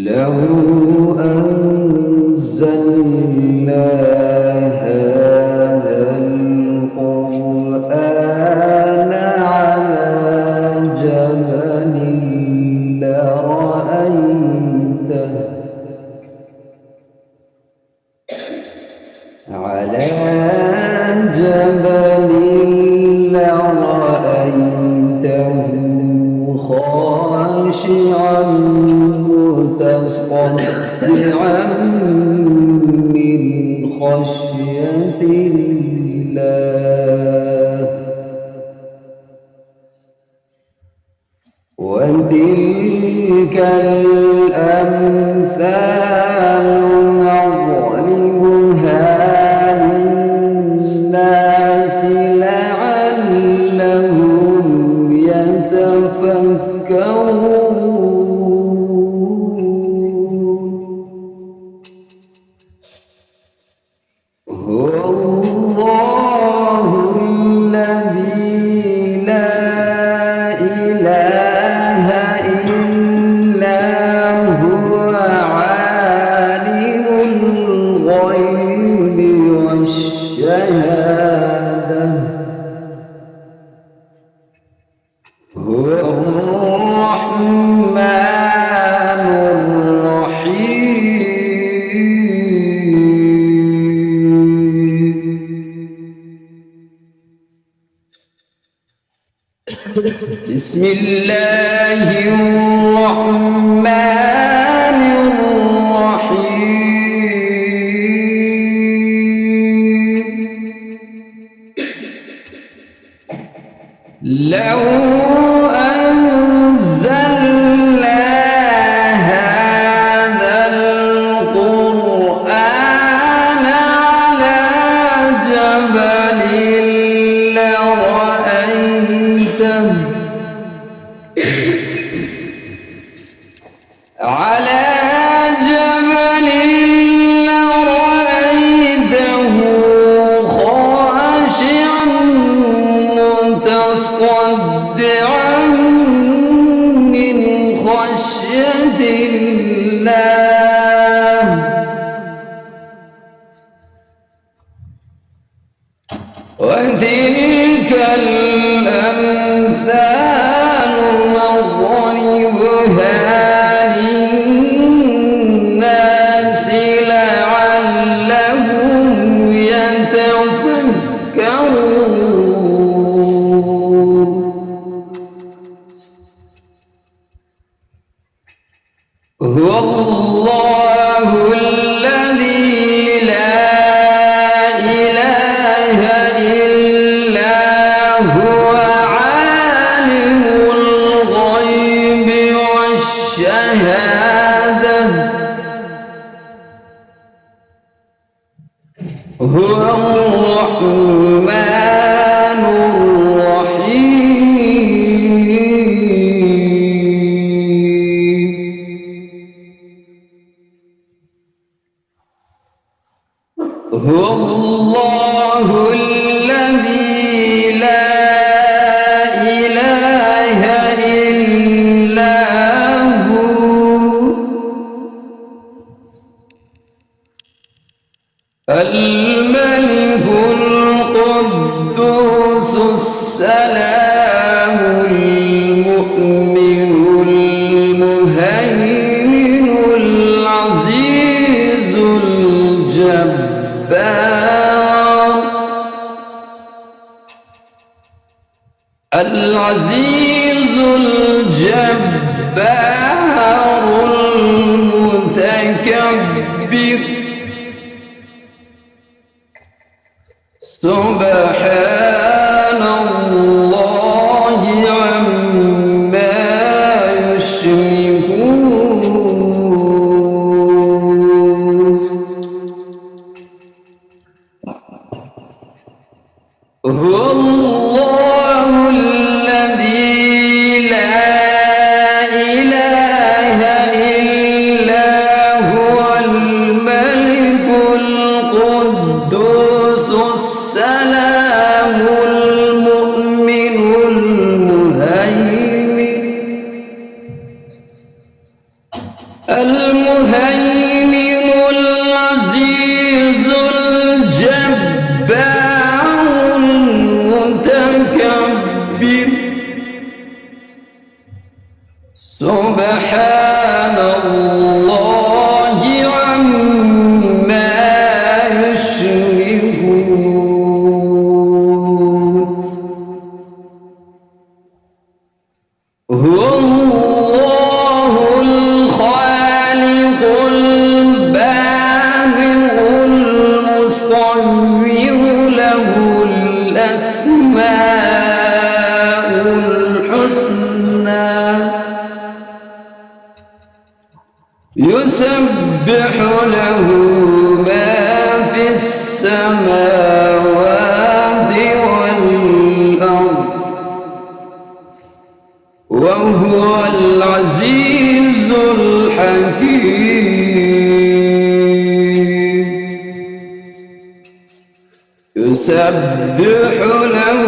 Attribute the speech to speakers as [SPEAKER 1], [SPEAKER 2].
[SPEAKER 1] لو أنزلنا هذا القرآن على جبل لرأيته خاشعا متصدعا من خشية الله. وتلك الأمثال نضربها للناس لعلهم يتفكرون. هو الله الذي لا إله إلا هو عالم الغيب والشهادة. هو الرحمن الرحيم. بسم الله الرحمن الرحيم. لو أنزلنا هذا القرآن على جبل لرأيته خاشعا متصدعا من خشية الله. وتلك الأمثال نضربها للناس لعلهم يتفكرون. هو الله الذي لا إله إلا هو عالم الغيب والشهادة. هو الرحمن الرحيم. هو الله الذي لا إله إلا هو الملك القدوس السلام المؤمن المهيمن العزيز الجبار المتكبر. سبحان الله عما يشركون. هو الله الذي لا إله إلا هو الملك السلام المؤمن المهيمن العزيز الجبار المتكبر سبحان الله عما يشركون هو الله الخالق البارئ المصور له الأسماء الحسنى يسبح له ما في السماوات والأرض وهو العزيز الحكيم يسبح له